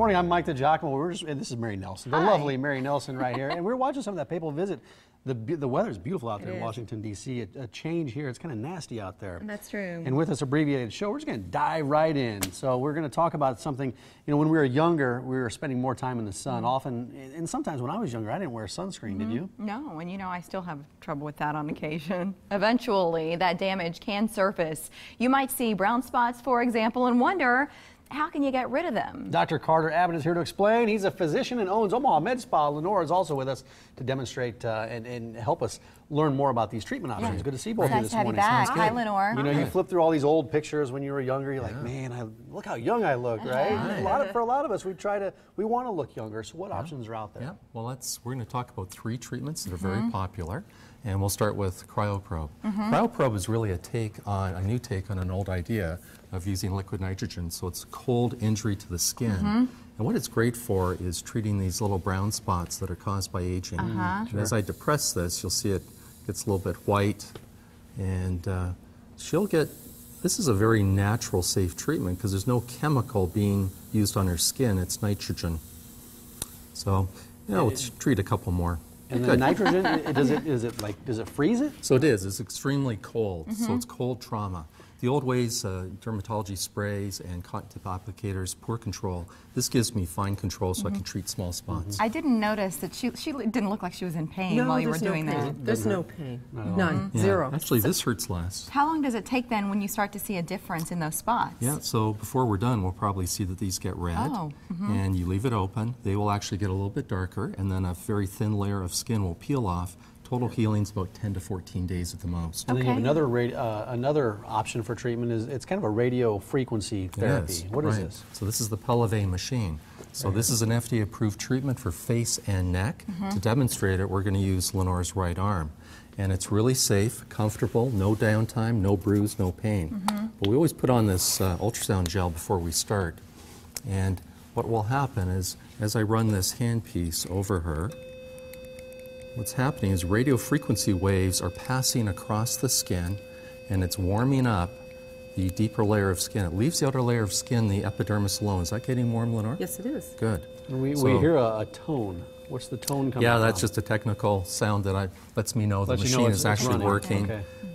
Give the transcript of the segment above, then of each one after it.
morning. I'm Mike the Giacomo. And this is Mary Nelson, the lovely Mary Nelson right here. And we're watching some of that Papal visit. The weather's beautiful out there in Washington, D.C. A change here. It's kind of nasty out there. That's true. And with this abbreviated show, we're just going to dive right in. So we're going to talk about something, you know, when we were younger, we were spending more time in the sun. Often, and sometimes when I was younger, I didn't wear sunscreen, did you? No, and you know, I still have trouble with that on occasion. Eventually, that damage can surface. You might see brown spots, for example, and wonder, how can you get rid of them? Dr. Carter Abbott is here to explain. He's a physician and owns Omaha Med Spa. Lenore is also with us to demonstrate and help us learn more about these treatment options. Good to see both of you this morning. Nice to have you back. Hi, Lenore. You know, you flip through all these old pictures when you were younger. You're like, man, look how young I look, right? For a lot of us, we want to look younger. So what options are out there? Yeah, well, we're going to talk about 3 treatments that are very popular. And we'll start with CryoProbe. CryoProbe is really a new take on an old idea of using liquid nitrogen. So it's a cold injury to the skin. And what it's great for is treating these little brown spots that are caused by aging. And as I depress this, you'll see it gets a little bit white. And this is a very natural, safe treatment because there's no chemical being used on her skin. It's nitrogen. So, let's treat a couple more. And the nitrogen, does it freeze it? So it is. It's extremely cold. So it's cold trauma. The old ways, dermatology sprays and cotton tip applicators, poor control. This gives me fine control so I can treat small spots. I didn't notice that she didn't look like she was in pain while you were doing that. There's no pain. None. Zero. Actually, this hurts less. How long does it take then when you start to see a difference in those spots? Yeah, so before we're done, we'll probably see that these get red. And you leave it open. They will actually get a little bit darker, and then a very thin layer of skin will peel off. Total healing's about 10 to 14 days at the most. And then you have another option for treatment it's kind of a radio frequency therapy. What is this? So this is the Pelleve machine. So this is an FDA-approved treatment for face and neck. To demonstrate it, we're going to use Lenore's right arm. And it's really safe, comfortable, no downtime, no bruise, no pain. But we always put on this ultrasound gel before we start. And what will happen is, as I run this handpiece over her, what's happening is radio frequency waves are passing across the skin and it's warming up the deeper layer of skin. It leaves the outer layer of skin, the epidermis alone. Is that getting warm, Lenore? Yes, it is. Good. We hear a tone. What's the tone coming Yeah, that's just a technical sound that lets me know the machine is actually working.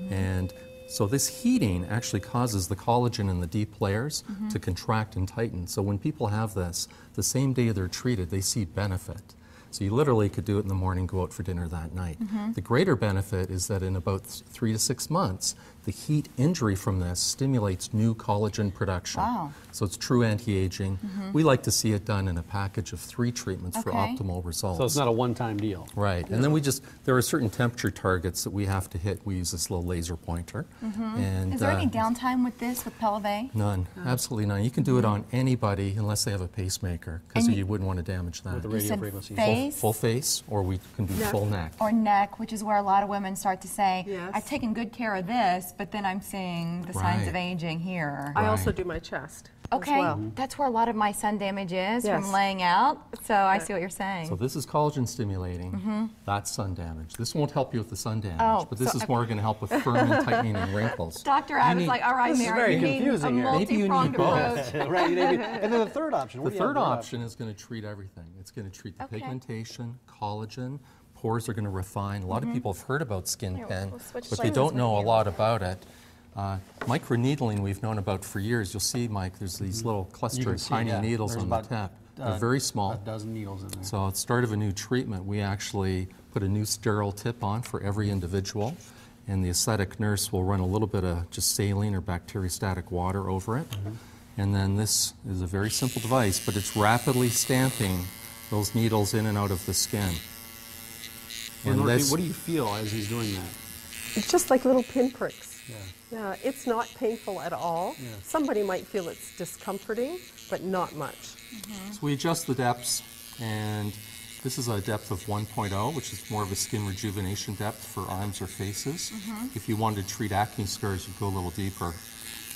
And so this heating actually causes the collagen in the deep layers to contract and tighten. So when people have this, the same day they're treated, they see benefit. So you literally could do it in the morning, go out for dinner that night. The greater benefit is that in about 3 to 6 months, the heat injury from this stimulates new collagen production. So it's true anti-aging. We like to see it done in a package of 3 treatments for optimal results. So it's not a one-time deal. Right. And then there are certain temperature targets that we have to hit. We use this little laser pointer. And, is there any downtime with this, with Pelleve? None. Absolutely none. You can do it on anybody unless they have a pacemaker, because you wouldn't want to damage that. With the radio frequency. Full face, or we can do full neck. Or neck, which is where a lot of women start to say, I've taken good care of this, but then I'm seeing the signs of aging here. I also do my chest. Okay, as well. That's where a lot of my sun damage is from laying out, so I see what you're saying. So this is collagen stimulating, that's sun damage. This won't help you with the sun damage, but this is more going to help with firm and tightening and wrinkles. Dr. Adam's like, all right, Mary, you need a multi-pronged approach. And then the third option. The third option is going to treat everything. It's going to treat the pigmentation, collagen, pores are going to refine. A lot of people have heard about SkinPen, but they don't know a lot about it. Microneedling we've known about for years. You'll see, Mike, there's these little cluster of tiny needles on the tip. They're very small. A dozen needles in there. So at the start of a new treatment, we actually put a new sterile tip on for every individual, and the aesthetic nurse will run a little bit of just saline or bacteriostatic water over it. And then this is a very simple device, but it's rapidly stamping those needles in and out of the skin. And what do you feel as he's doing that? It's just like little pinpricks. Yeah, it's not painful at all. Somebody might feel it's discomforting, but not much. So we adjust the depths, and this is a depth of 1.0, which is more of a skin rejuvenation depth for arms or faces. If you wanted to treat acne scars, you'd go a little deeper.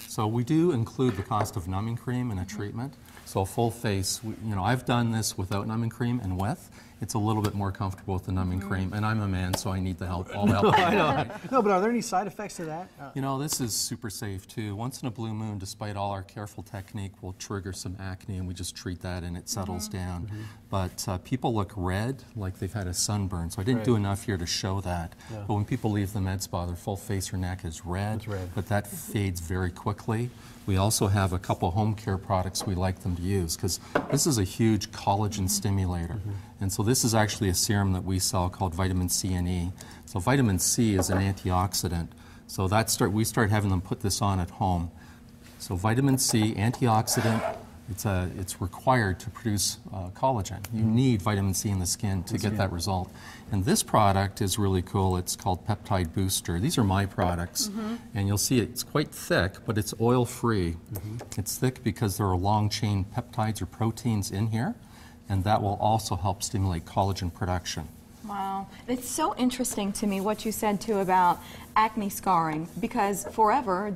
So we do include the cost of numbing cream in a treatment, So full face, I've done this without numbing cream and with. It's a little bit more comfortable with the numbing cream, and I'm a man, so I need the help, all the help. I know. No, but are there any side effects to that? This is super safe too. Once in a blue moon, despite all our careful technique, we'll trigger some acne, and we just treat that, and it settles down. But people look red, like they've had a sunburn, so I didn't do enough here to show that. Yeah. But when people leave the med spa, their full face or neck is red, but that fades very quickly. We also have a couple home care products we like them to use, because this is a huge collagen stimulator. And so this is actually a serum that we sell called vitamin C and E. So vitamin C is an antioxidant. So we start having them put this on at home. So vitamin C, antioxidant, it's required to produce collagen. You need vitamin C in the skin to get that result. And this product is really cool. It's called Peptide Booster. These are my products. And you'll see it's quite thick, but it's oil-free. It's thick because there are long-chain peptides or proteins in here, and that will also help stimulate collagen production. Wow. It's so interesting to me what you said too about acne scarring, because forever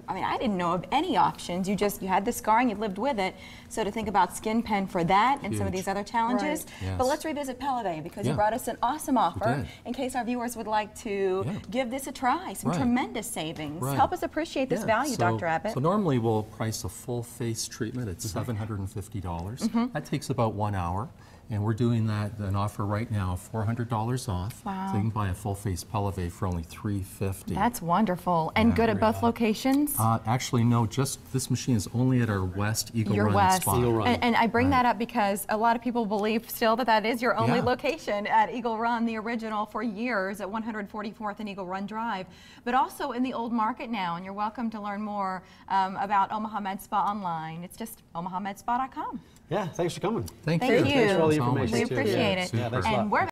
I didn't know of any options. You had the scarring, you lived with it. So to think about SkinPen for that and some of these other challenges. Right. Yes. But let's revisit Pelleve, because you brought us an awesome offer in case our viewers would like to give this a try. Some tremendous savings. Help us appreciate this value, Dr. Abbott. So normally we'll price a full face treatment at $750. That takes about 1 hour. And we're doing an offer right now, $400 off. Wow. So you can buy a full face Pelleve for only $350. That's wonderful. And good at both locations? Actually, no, just this machine is only at our West Eagle Your Run West. spot. Eagle Run. And I bring that up because a lot of people believe still that is your only location at Eagle Run, the original for years at 144th and Eagle Run Drive, but also in the Old Market now. And you're welcome to learn more about Omaha Med Spa online. It's just omahamedspa.com. Yeah, thanks for coming. Thank you. Thank you. Thanks for all the So much. information. We too. appreciate it. Super. Yeah, thanks a lot. And we're